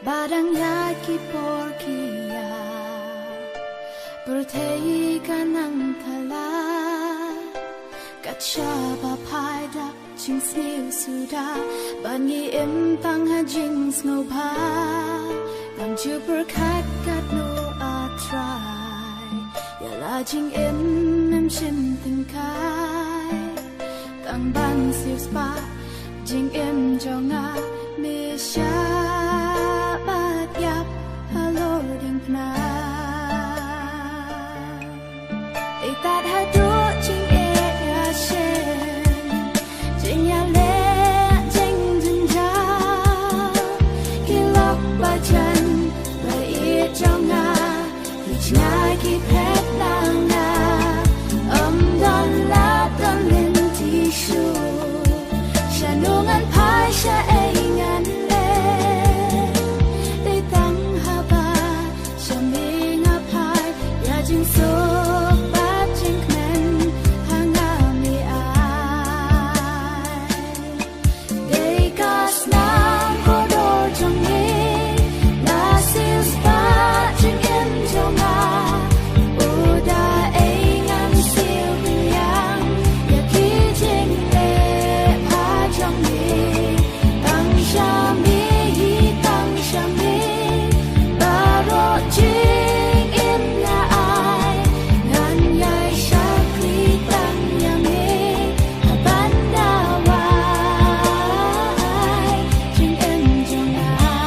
Barangay Kiporkia Bertei kanang tala Katshaba paida Jing sniu suda Banyi im tang ha jing snow pa Nang ju berkat kat no atrai Yala jing im shin ting kai Tang ban siu spa Jing im jonga mi sha bat yap halo ding pna Ei tat ha do jing e ya shen Jing ya le jing jing ja Ki lok ba chan ba i jonga Ki chai ki pet lang na don la don lin ti shu Shanungan pai sha e ngan le They tang ha ba sha mi nga pai Ya jing so ba jing kmen ha nga mi ai They gas nang ko do jong mi Na sil ba jing im jong a U da e ngan sil yang Ya ki jing le Trong mi tăng sha mi tăng sha mi ba ro jing im na ai ngan yai sha kli tăng ya mi ban da wai jing em jong ai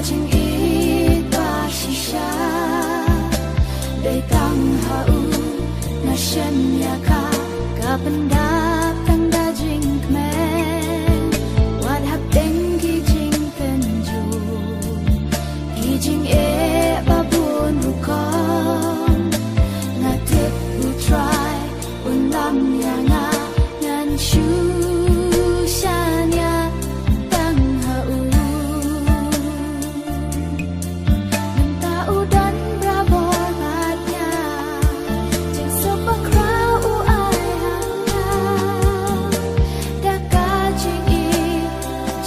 Jing i ba shisha They tang ha u na shen ya ka benda tang da jing kmen Wat hap deng ki jing pen ju Ki jing e ba bun ru kong Na tip u try un lam ya nga ngan shu shan ya tang ha u Udan bravo batnya Jing sopa krau u ai hanga Daka jing i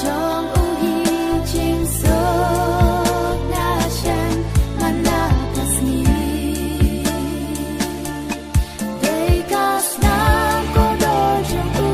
Jong u hi jing so Na shen mana kasni They gas nam ko do jong u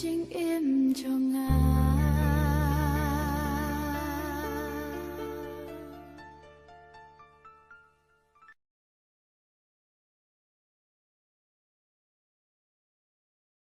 静im cho